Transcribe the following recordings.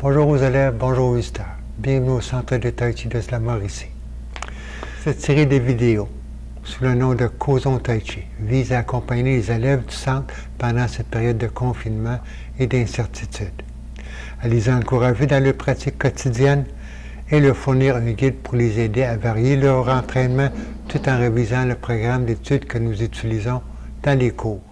Bonjour aux élèves, bonjour aux visiteurs. Bienvenue au Centre de Tai Chi de la Mauricie. Cette série de vidéos, sous le nom de Causons Tai Chi, vise à accompagner les élèves du centre pendant cette période de confinement et d'incertitude, à les encourager dans leur pratique quotidienne et leur fournir un guide pour les aider à varier leur entraînement tout en révisant le programme d'études que nous utilisons dans les cours.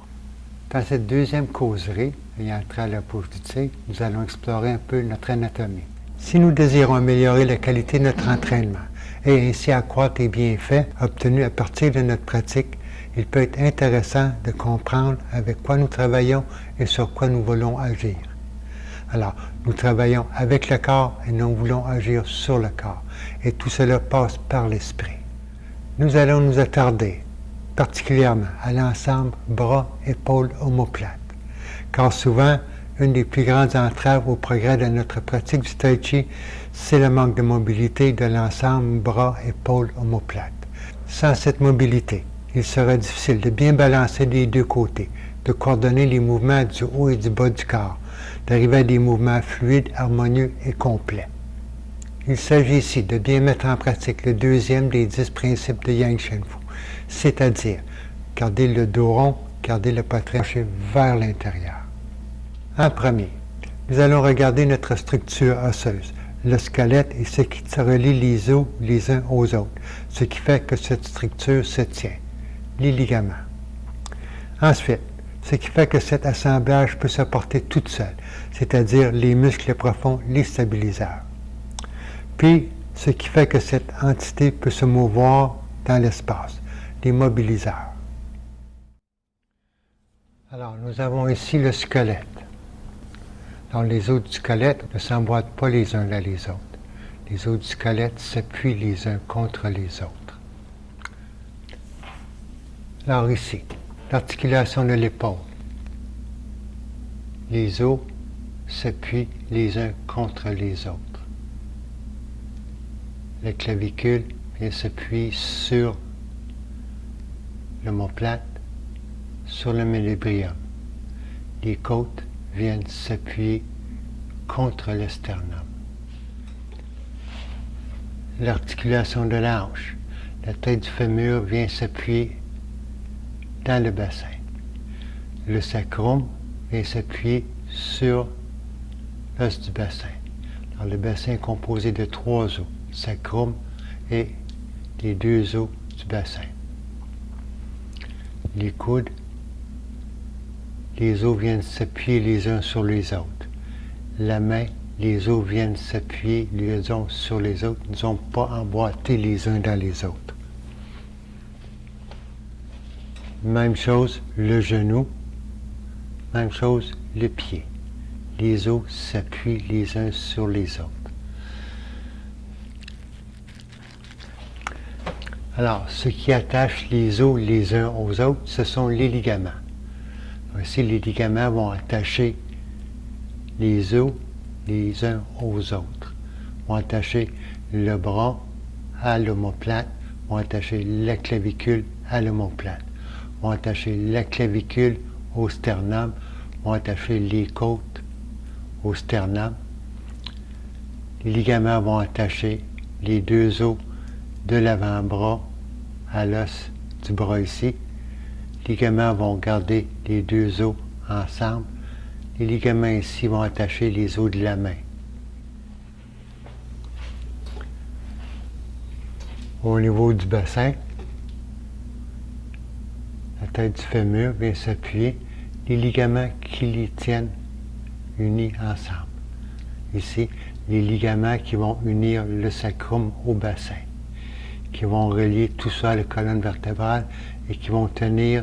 Dans cette deuxième causerie, ayant trait à la politique, nous allons explorer un peu notre anatomie. Si nous désirons améliorer la qualité de notre entraînement et ainsi accroître les bienfaits obtenus à partir de notre pratique, il peut être intéressant de comprendre avec quoi nous travaillons et sur quoi nous voulons agir. Alors, nous travaillons avec le corps et nous voulons agir sur le corps, et tout cela passe par l'esprit. Nous allons nous attarder particulièrement à l'ensemble bras, épaules, omoplates, car souvent, une des plus grandes entraves au progrès de notre pratique du Tai Chi, c'est le manque de mobilité de l'ensemble bras, épaules, omoplates. Sans cette mobilité, il sera difficile de bien balancer des deux côtés, de coordonner les mouvements du haut et du bas du corps, d'arriver à des mouvements fluides, harmonieux et complets. Il s'agit ici de bien mettre en pratique le deuxième des 10 principes de Yang Shen Fu, c'est-à-dire garder le dos rond, garder le poitrain vers l'intérieur. En premier, nous allons regarder notre structure osseuse, le squelette et ce qui relie les os les uns aux autres, ce qui fait que cette structure se tient, les ligaments. Ensuite, ce qui fait que cet assemblage peut se porter tout seul, c'est-à-dire les muscles profonds, les stabiliseurs. Puis, ce qui fait que cette entité peut se mouvoir dans l'espace, les mobiliseurs. Alors, nous avons ici le squelette. Alors, les os du squelette ne s'emboîtent pas les uns dans les autres. Les os du squelette s'appuient les uns contre les autres. Alors ici, l'articulation de l'épaule. Les os s'appuient les uns contre les autres. La clavicule vient s'appuyer sur l'omoplate, sur le mélébrium. Les côtes viennent s'appuyer contre le sternum. L'articulation de la hanche. La tête du fémur vient s'appuyer dans le bassin. Le sacrum vient s'appuyer sur l'os du bassin. Alors, le bassin est composé de 3 os, sacrum et les 2 os du bassin. Les coudes, les os viennent s'appuyer les uns sur les autres. La main, les os viennent s'appuyer les uns sur les autres, ne sont pas emboîtés les uns dans les autres. Même chose, le genou, même chose, le pied. Les os s'appuient les uns sur les autres. Alors, ce qui attache les os les uns aux autres, ce sont les ligaments. Ici, les ligaments vont attacher les os les uns aux autres, vont attacher le bras à l'omoplate, vont attacher la clavicule à l'omoplate, vont attacher la clavicule au sternum, vont attacher les côtes au sternum. Les ligaments vont attacher les 2 os de l'avant-bras à l'os du bras ici. Les ligaments vont garder les 2 os ensemble. Les ligaments ici vont attacher les os de la main. Au niveau du bassin, la tête du fémur vient s'appuyer, les ligaments qui les tiennent unis ensemble. Ici, les ligaments qui vont unir le sacrum au bassin, qui vont relier tout ça à la colonne vertébrale et qui vont tenir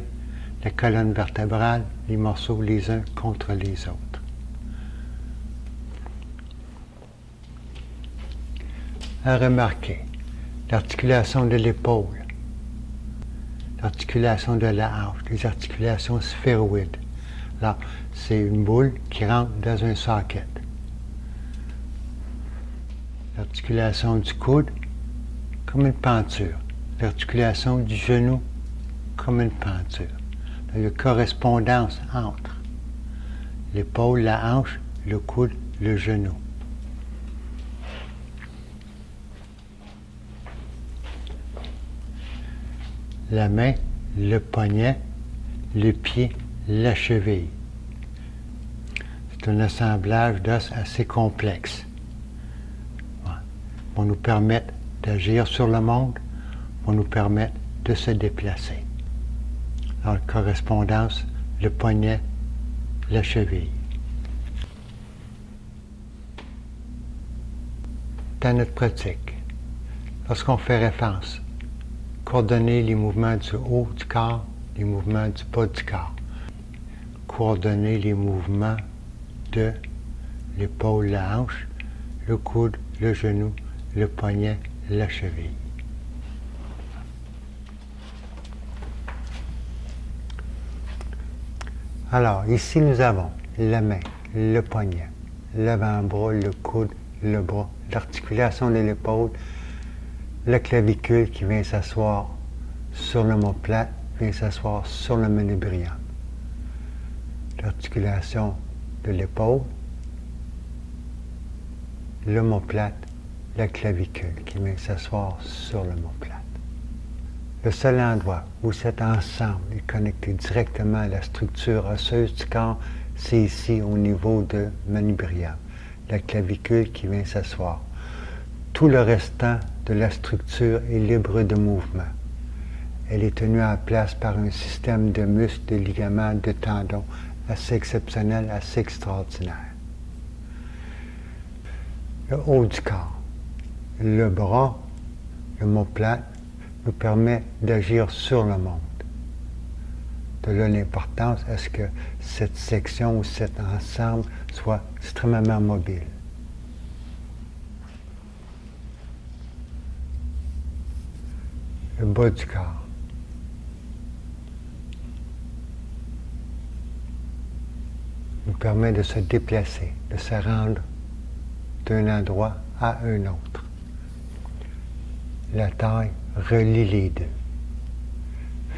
la colonne vertébrale, les morceaux les uns contre les autres. À remarquer, l'articulation de l'épaule, l'articulation de la hanche, les articulations sphéroïdes. Là, c'est une boule qui rentre dans un socket. L'articulation du coude, comme une penture. L'articulation du genou, comme une penture. Il y a une correspondance entre l'épaule, la hanche, le coude, le genou. la main, le poignet, le pied, la cheville. C'est un assemblage d'os assez complexe. Vont nous permettre d'agir sur le monde, vont nous permettre de se déplacer. En correspondance, le poignet, la cheville. Dans notre pratique, lorsqu'on fait référence, coordonner les mouvements du haut du corps, les mouvements du bas du corps, coordonner les mouvements de l'épaule, la hanche, le coude, le genou, le poignet, la cheville. Alors, ici nous avons la main, le poignet, l'avant-bras, le coude, le bras, l'articulation de l'épaule, la clavicule qui vient s'asseoir sur l'omoplate, vient s'asseoir sur le manubrium. L'articulation de l'épaule, l'omoplate, la clavicule qui vient s'asseoir sur l'omoplate. Le seul endroit où cet ensemble est connecté directement à la structure osseuse du corps, c'est ici au niveau de manubrium, la clavicule qui vient s'asseoir. Tout le restant de la structure est libre de mouvement. Elle est tenue en place par un système de muscles, de ligaments, de tendons assez exceptionnel, assez extraordinaire. Le haut du corps, le bras, l'omoplate, nous permet d'agir sur le monde. De là l'importance à ce que cette section ou cet ensemble soit extrêmement mobile. Le bas du corps. Nous permet de se déplacer, de se rendre d'un endroit à un autre. La taille relie les deux,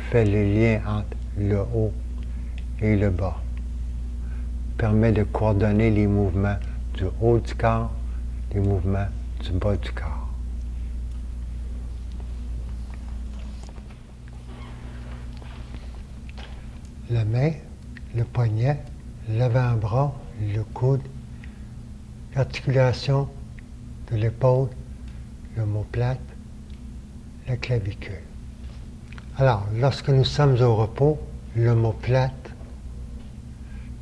fait le lien entre le haut et le bas, permet de coordonner les mouvements du haut du corps, les mouvements du bas du corps. La main, le poignet, l'avant-bras, le coude, l'articulation de l'épaule, l'omoplate, la clavicule. Alors, lorsque nous sommes au repos, l'omoplate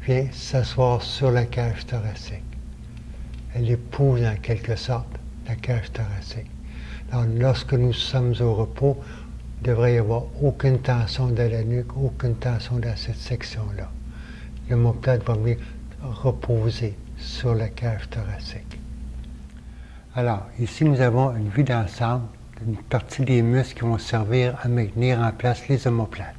vient s'asseoir sur la cage thoracique. Elle épouse en quelque sorte la cage thoracique. Alors, lorsque nous sommes au repos, il ne devrait y avoir aucune tension de la nuque, aucune tension dans cette section-là. L'omoplate va venir reposer sur la cage thoracique. Alors, ici, nous avons une vue d'ensemble, une partie des muscles qui vont servir à maintenir en place les omoplates.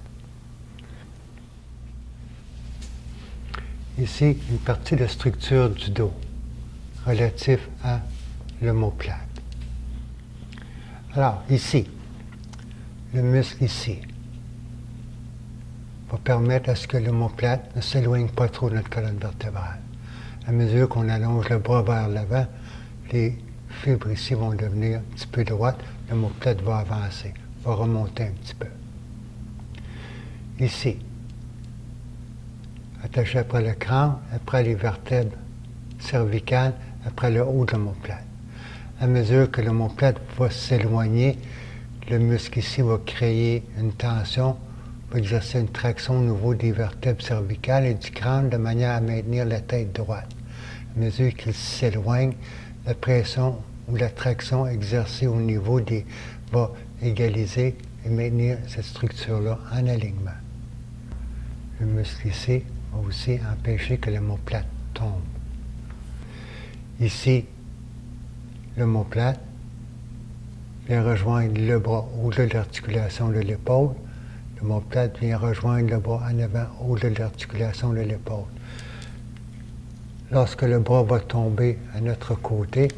Ici, une partie de la structure du dos relative à l'omoplate. Alors, ici, le muscle ici va permettre à ce que l'omoplate ne s'éloigne pas trop de notre colonne vertébrale. À mesure qu'on allonge le bras vers l'avant, les fibres ici vont devenir un petit peu droites, l'omoplate va avancer, va remonter un petit peu. Ici, attaché après le crâne, après les vertèbres cervicales, après le haut de l'omoplate. À mesure que l'omoplate va s'éloigner, le muscle ici va créer une tension, va exercer une traction au niveau des vertèbres cervicales et du crâne de manière à maintenir la tête droite. À mesure qu'il s'éloigne, la pression ou la traction exercée au niveau des va égaliser et maintenir cette structure-là en alignement. Le muscle ici va aussi empêcher que l'omoplate tombe. Ici, l'omoplate vient rejoindre le bras au-delà de l'articulation de l'épaule. L'omoplate vient rejoindre le bras en avant au-delà de l'articulation de l'épaule. Lorsque le bras va tomber à notre côté,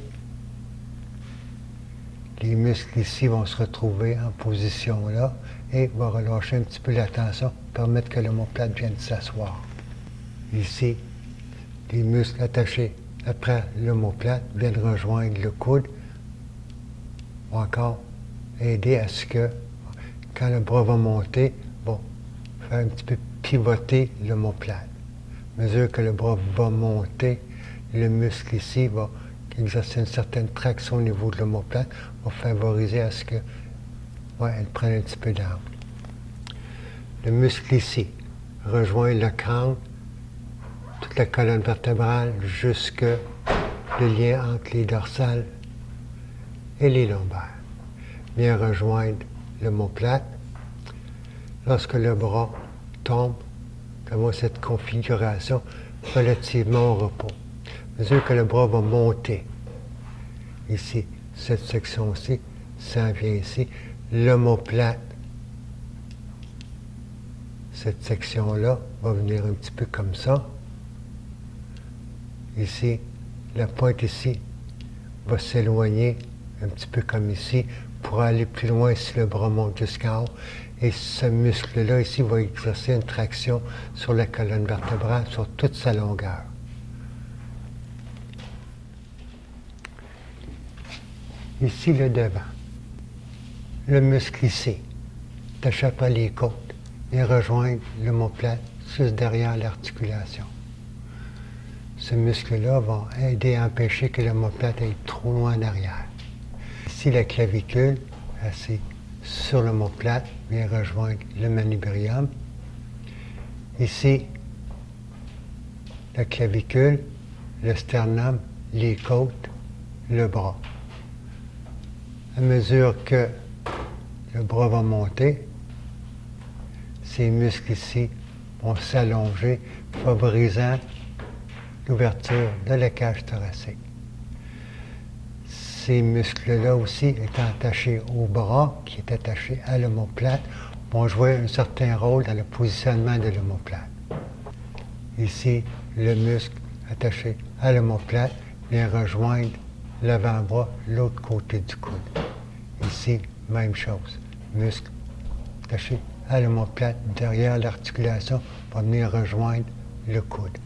les muscles ici vont se retrouver en position là et vont relâcher un petit peu la tension, permettre que l'omoplate vienne s'asseoir. Ici, les muscles attachés après l'omoplate viennent rejoindre le coude ou encore aider à ce que quand le bras va monter, va faire un petit peu pivoter l'omoplate. À mesure que le bras va monter, le muscle ici va exercer une certaine traction au niveau de l'omoplate, va favoriser à ce que elle prenne un petit peu d'angle. Le muscle ici rejoint le crâne, toute la colonne vertébrale, jusque le lien entre les dorsales et les lombaires. Vient rejoindre l'omoplate. Lorsque le bras tombe, nous avons cette configuration relativement au repos. À mesure que le bras va monter, ici, cette section-ci, ça vient ici, l'omoplate, cette section-là va venir un petit peu comme ça. Ici, la pointe ici va s'éloigner un petit peu comme ici pour aller plus loin si le bras monte jusqu'en haut. Et ce muscle-là ici va exercer une traction sur la colonne vertébrale, sur toute sa longueur. Ici, le devant. Le muscle ici, attaché par les côtes, et rejoindre l'omoplate juste derrière l'articulation. Ce muscle-là va aider à empêcher que l'omoplate aille trop loin en arrière. Ici, la clavicule, assise sur l'omoplate, vient rejoindre le manubrium. Ici, la clavicule, le sternum, les côtes, le bras. À mesure que le bras va monter, ces muscles ici vont s'allonger, favorisant l'ouverture de la cage thoracique. Ces muscles-là aussi, étant attachés au bras, qui est attaché à l'omoplate, vont jouer un certain rôle dans le positionnement de l'omoplate. Ici, le muscle attaché à l'omoplate vient rejoindre l'avant-bras, l'autre côté du coude. Ici, même chose. Muscle attaché à l'omoplate derrière l'articulation va venir rejoindre le coude.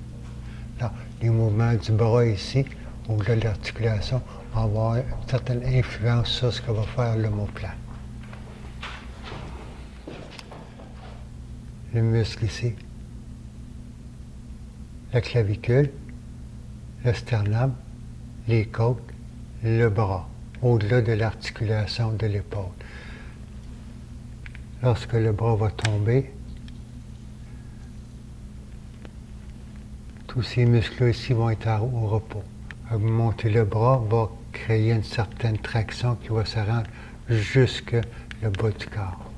Là, les mouvements du bras ici, au-delà de l'articulation, vont avoir une certaine influence sur ce que va faire l'omoplate. Le muscle ici, la clavicule, le sternum, les côtes, le bras, au-delà de l'articulation de l'épaule. Lorsque le bras va tomber, tous ces muscles ici vont être au repos. Monter le bras va créer une certaine traction qui va se rendre jusque le bas du corps.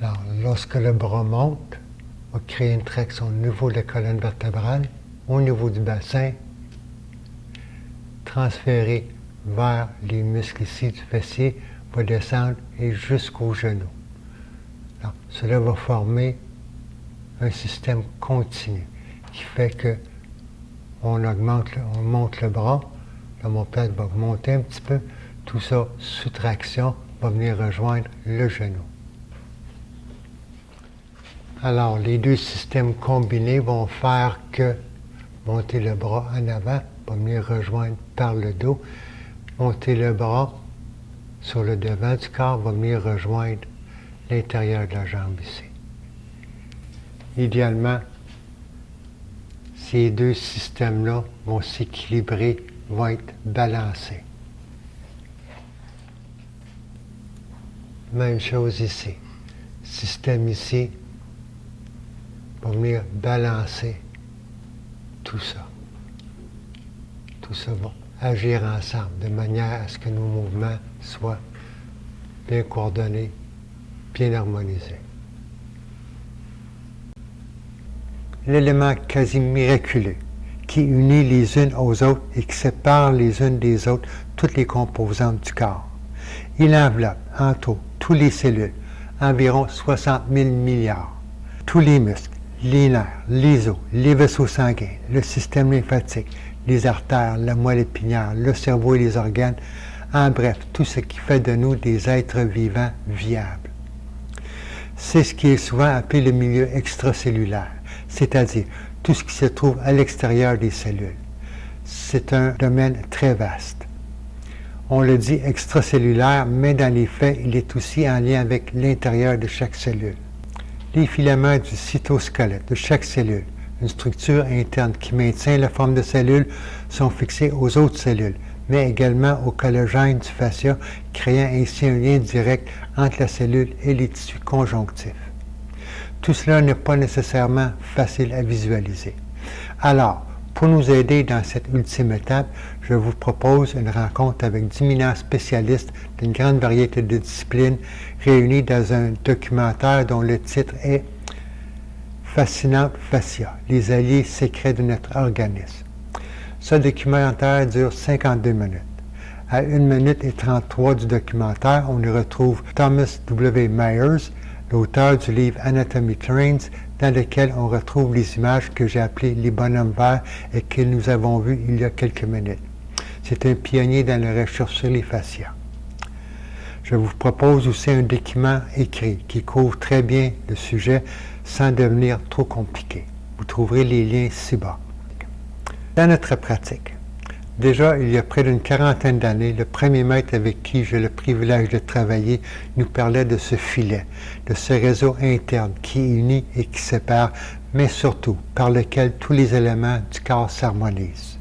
Alors, lorsque le bras monte, on va créer une traction au niveau de la colonne vertébrale, au niveau du bassin, transférer vers les muscles ici du fessier, va descendre et jusqu'au genou. Alors, cela va former un système continu qui fait que on monte le bras, l'omoplate va monter un petit peu, tout ça sous traction va venir rejoindre le genou. Alors, les deux systèmes combinés vont faire que monter le bras en avant va venir rejoindre par le dos, monter le bras sur le devant du corps va venir rejoindre l'intérieur de la jambe ici. Idéalement, ces deux systèmes-là vont s'équilibrer, vont être balancés. Même chose ici. Système ici va venir balancer tout ça. Tout ça va agir ensemble de manière à ce que nos mouvements soient bien coordonnés, bien harmonisés. L'élément quasi miraculeux qui unit les unes aux autres et qui sépare les unes des autres toutes les composantes du corps. Il enveloppe en tout toutes les cellules, environ 60 000 milliards, tous les muscles, les nerfs, les os, les vaisseaux sanguins, le système lymphatique, les artères, la moelle épinière, le cerveau et les organes, en bref, tout ce qui fait de nous des êtres vivants viables. C'est ce qui est souvent appelé le milieu extracellulaire, c'est-à-dire tout ce qui se trouve à l'extérieur des cellules. C'est un domaine très vaste. On le dit extracellulaire, mais dans les faits, il est aussi en lien avec l'intérieur de chaque cellule. Les filaments du cytosquelette de chaque cellule, une structure interne qui maintient la forme de cellule, sont fixés aux autres cellules, mais également au collagène du fascia, créant ainsi un lien direct entre la cellule et les tissus conjonctifs. Tout cela n'est pas nécessairement facile à visualiser. Alors, pour nous aider dans cette ultime étape, je vous propose une rencontre avec d'éminents spécialistes d'une grande variété de disciplines réunis dans un documentaire dont le titre est « Fascinante fascia, les alliés secrets de notre organisme ». Ce documentaire dure 52 minutes. À 1 minute et 33 du documentaire, on y retrouve Thomas W. Myers, l'auteur du livre Anatomy Trains, dans lequel on retrouve les images que j'ai appelées les bonhommes verts et que nous avons vues il y a quelques minutes. C'est un pionnier dans la recherche sur les fascias. Je vous propose aussi un document écrit qui couvre très bien le sujet sans devenir trop compliqué. Vous trouverez les liens ci-bas. Dans notre pratique, déjà il y a près d'une quarantaine d'années, le premier maître avec qui j'ai le privilège de travailler nous parlait de ce filet, de ce réseau interne qui unit et qui sépare, mais surtout par lequel tous les éléments du corps s'harmonisent.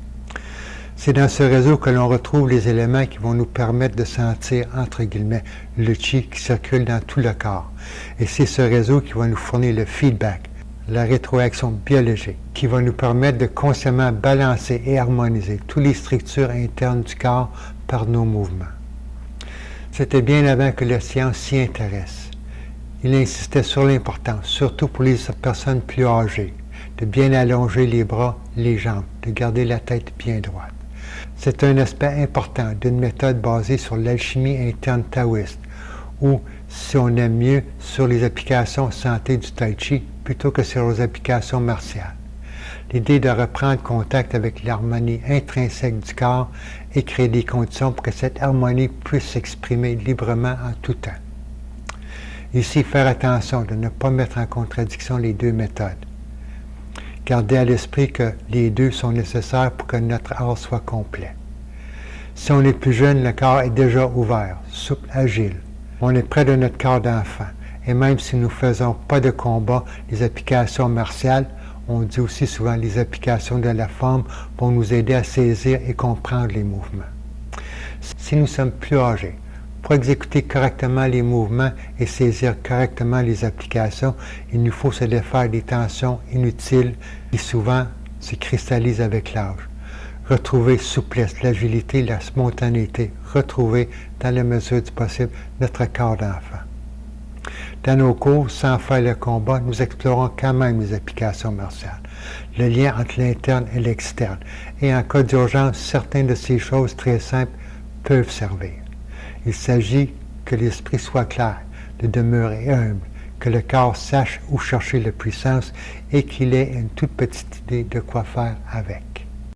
C'est dans ce réseau que l'on retrouve les éléments qui vont nous permettre de sentir, entre guillemets, le chi qui circule dans tout le corps. Et c'est ce réseau qui va nous fournir le feedback, la rétroaction biologique, qui va nous permettre de consciemment balancer et harmoniser toutes les structures internes du corps par nos mouvements. C'était bien avant que la science s'y intéresse. Il insistait sur l'importance, surtout pour les personnes plus âgées, de bien allonger les bras, les jambes, de garder la tête bien droite. C'est un aspect important d'une méthode basée sur l'alchimie interne taoïste, ou, si on aime mieux, sur les applications santé du tai chi plutôt que sur les applications martiales. L'idée de reprendre contact avec l'harmonie intrinsèque du corps et créer des conditions pour que cette harmonie puisse s'exprimer librement en tout temps. Ici, faire attention de ne pas mettre en contradiction les deux méthodes. Gardez à l'esprit que les deux sont nécessaires pour que notre art soit complet. Si on est plus jeune, le corps est déjà ouvert, souple, agile. On est près de notre corps d'enfant. Et même si nous ne faisons pas de combat, les applications martiales, on dit aussi souvent les applications de la forme, vont nous aider à saisir et comprendre les mouvements. Si nous sommes plus âgés, pour exécuter correctement les mouvements et saisir correctement les applications, il nous faut se défaire des tensions inutiles qui souvent se cristallisent avec l'âge. Retrouver souplesse, l'agilité, la spontanéité, retrouver, dans la mesure du possible, notre corps d'enfant. Dans nos cours, sans faire le combat, nous explorons quand même les applications martiales, le lien entre l'interne et l'externe, et en cas d'urgence, certaines de ces choses très simples peuvent servir. Il s'agit que l'esprit soit clair, de demeurer humble, que le corps sache où chercher la puissance et qu'il ait une toute petite idée de quoi faire avec.